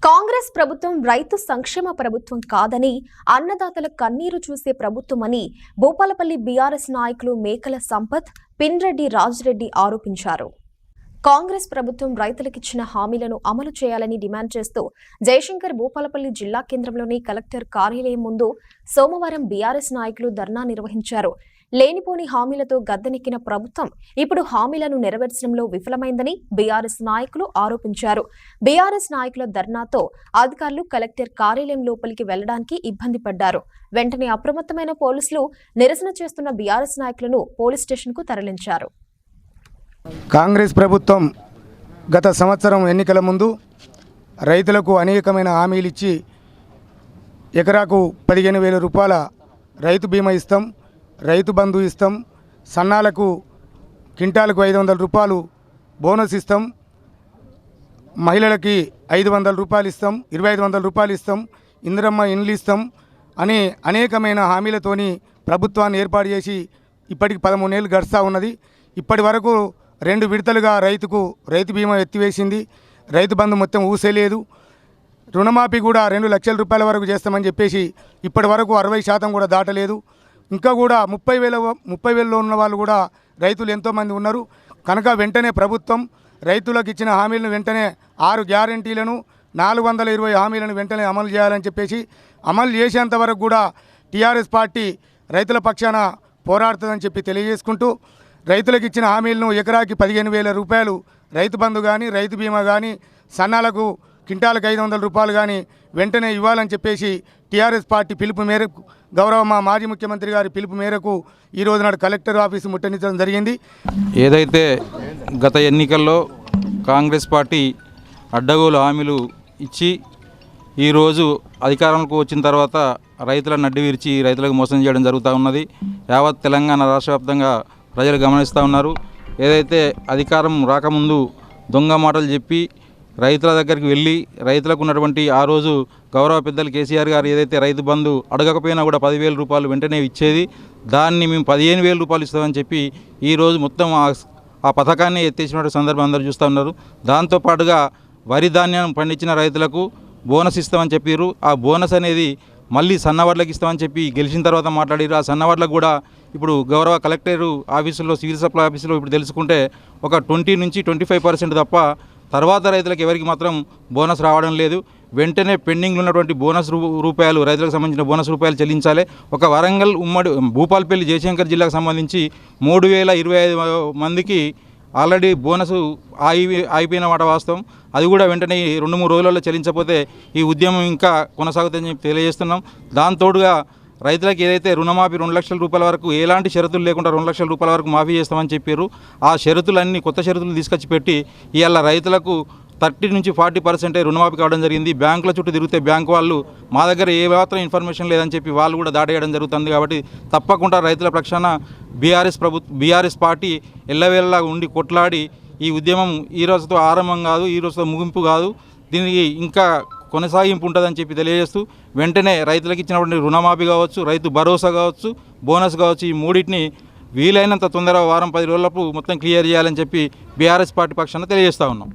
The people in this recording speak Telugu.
కాంగ్రెస్ ప్రభుత్వం రైతు సంక్షేమ ప్రభుత్వం కాదని, అన్నదాతల కన్నీరు చూసే ప్రభుత్వమని భూపాలపల్లి బీఆర్ఎస్ నాయకులు మేకల సంపత్, పిన్రెడ్డి రాజిరెడ్డి ఆరోపించారు. కాంగ్రెస్ ప్రభుత్వం రైతులకిచ్చిన హామీలను అమలు చేయాలని డిమాండ్ చేస్తూ జయశంకర్ భూపాలపల్లి జిల్లా కేంద్రంలోని కలెక్టర్ కార్యాలయం ముందు సోమవారం బీఆర్ఎస్ నాయకులు ధర్నా నిర్వహించారు. లేనిపోని హామీలతో గద్దెనెక్కిన ప్రభుత్వం ఇప్పుడు హామీలను నెరవేర్చడంలో విఫలమైందని బీఆర్ఎస్ నాయకులు ఆరోపించారు. బీఆర్ఎస్ నాయకుల ధర్నాతో అధికారులు కలెక్టర్ కార్యాలయం లోపలికి వెళ్లడానికి ఇబ్బంది పడ్డారు. వెంటనే అప్రమత్తమైన పోలీసులు నిరసన చేస్తున్న బీఆర్ఎస్ నాయకులను పోలీస్ స్టేషన్కు తరలించారు. కాంగ్రెస్ ప్రభుత్వం గత సంవత్సరం ఎన్నికల ముందు రైతులకు అనేకమైన హామీలు ఇచ్చి ఎకరాకు 15,000 రూపాయల రైతు బీమా ఇస్తాం, రైతు బంధు ఇస్తాం, సన్నాలకు క్వింటాలకు 500 రూపాయలు బోనస్ ఇస్తాం, మహిళలకి 500 రూపాయలు ఇస్తాం, 2,500 రూపాయలు ఇస్తాం, ఇందిరమ్మ ఇండ్లు ఇస్తాం అని అనేకమైన హామీలతోని ప్రభుత్వాన్ని ఏర్పాటు చేసి ఇప్పటికి 13 ఏళ్ళు గడుస్తూ ఉన్నది. ఇప్పటి వరకు 2 విడతలుగా రైతు బీమా ఎత్తివేసింది. రైతు బంధు మొత్తం ఊసేలేదు. రుణమాఫీ కూడా 2 లక్షల రూపాయల వరకు చేస్తామని చెప్పేసి ఇప్పటి వరకు 60% కూడా దాటలేదు. ఇంకా కూడా 30,000లో ఉన్న వాళ్ళు కూడా రైతులు ఎంతోమంది ఉన్నారు. కనుక వెంటనే ప్రభుత్వం రైతులకు ఇచ్చిన హామీలను వెంటనే 6 గ్యారంటీలను 420 హామీలను వెంటనే అమలు చేయాలని చెప్పేసి, అమలు చేసేంత వరకు కూడా టీఆర్ఎస్ పార్టీ రైతుల పక్షాన పోరాడుతుందని చెప్పి తెలియజేసుకుంటూ, రైతులకు ఇచ్చిన హామీలను ఎకరాకి 15,000 రూపాయలు రైతు బంధు కానీ, రైతు బీమా కానీ, సన్నాలకు క్వింటాలకు 500 రూపాయలు కానీ వెంటనే ఇవ్వాలని చెప్పేసి టీఆర్ఎస్ పార్టీ పిలుపు మేరకు, గౌరవ మాజీ ముఖ్యమంత్రి గారి పిలుపు మేరకు ఈ రోజు నాడు కలెక్టర్ ఆఫీసు ముట్టడించడం జరిగింది. ఏదైతే గత ఎన్నికల్లో కాంగ్రెస్ పార్టీ అడ్డగోలు హామీలు ఇచ్చి ఈరోజు అధికారంలోకి వచ్చిన తర్వాత రైతులను అడ్డు విరిచి రైతులకు మోసం చేయడం జరుగుతూ ఉన్నది. యావత్ తెలంగాణ రాష్ట్ర వ్యాప్తంగా ప్రజలు గమనిస్తూ ఉన్నారు. ఏదైతే అధికారం రాకముందు దొంగ మాటలు చెప్పి రైతుల దగ్గరికి వెళ్ళి రైతులకు ఉన్నటువంటి ఆ రోజు గౌరవ పెద్దలు కేసీఆర్ గారు ఏదైతే రైతు బంధు అడగకపోయినా కూడా 10,000 రూపాయలు వెంటనే ఇచ్చేది, దాన్ని మేము 15,000 రూపాయలు ఇస్తామని చెప్పి ఈరోజు మొత్తం ఆ పథకాన్ని ఎత్తేసినటువంటి సందర్భం అందరూ చూస్తూ ఉన్నారు. దాంతోపాటుగా వరి ధాన్యం పండించిన రైతులకు బోనస్ ఇస్తామని చెప్పారు. ఆ బోనస్ అనేది మళ్ళీ సన్నవడ్లకు ఇస్తామని చెప్పి గెలిచిన తర్వాత మాట్లాడారు. ఆ సన్నవడ్లకు కూడా ఇప్పుడు గౌరవ కలెక్టర్ ఆఫీసులో, సివిల్ సప్లై ఆఫీసులో ఇప్పుడు తెలుసుకుంటే ఒక 20 నుంచి 25% తప్ప తర్వాత రైతులకు ఎవరికి మాత్రం బోనస్ రావడం లేదు. వెంటనే పెండింగ్లో ఉన్నటువంటి బోనస్ రూపాయలు, రైతులకు సంబంధించిన బోనస్ రూపాయలు చెల్లించాలి. ఒక వరంగల్ ఉమ్మడి భూపాలపల్లి జయశంకర్ జిల్లాకు సంబంధించి 3,025 మందికి ఆల్రెడీ బోనస్ ఆగిపోయిన మాట వాస్తవం. అది కూడా వెంటనే 2-3 రోజులలో చెల్లించకపోతే ఈ ఉద్యమం ఇంకా కొనసాగుతుందని చెప్పి తెలియజేస్తున్నాం. దాంతోడుగా రైతులకు ఏదైతే రుణమాఫీ 2 లక్షల రూపాయల వరకు ఎలాంటి షరతులు లేకుండా 2 లక్షల రూపాయల వరకు మాఫీ చేస్తామని చెప్పారు. ఆ షరతులన్నీ కొత్త షరతులు తీసుకొచ్చి పెట్టి ఇవాళ రైతులకు 30 నుంచి 40% రుణమాఫీ కావడం జరిగింది. బ్యాంకుల చుట్టూ తిరిగితే బ్యాంకు వాళ్ళు మా దగ్గర ఏ మాత్రం ఇన్ఫర్మేషన్ లేదని చెప్పి వాళ్ళు కూడా దాటేయడం జరుగుతుంది. కాబట్టి తప్పకుండా రైతుల పక్షాన బీఆర్ఎస్ పార్టీ ఎల్లవేళలా ఉండి కొట్లాడి ఈ ఉద్యమం ఈ రోజుతో ఆరంభం కాదు, ఈ రోజుతో ముగింపు కాదు, దీనికి ఇంకా కొనసాగింపు ఉంటుందని చెప్పి తెలియజేస్తూ వెంటనే రైతులకు ఇచ్చినటువంటి రుణమాఫీ కావచ్చు, రైతు భరోసా కావచ్చు, బోనస్ కావచ్చు, ఈ మూడింటిని వీలైనంత తొందరగా 10 రోజులకు మొత్తం క్లియర్ చేయాలని చెప్పి బీఆర్ఎస్ పార్టీ పక్షాన తెలియజేస్తూ ఉన్నాం.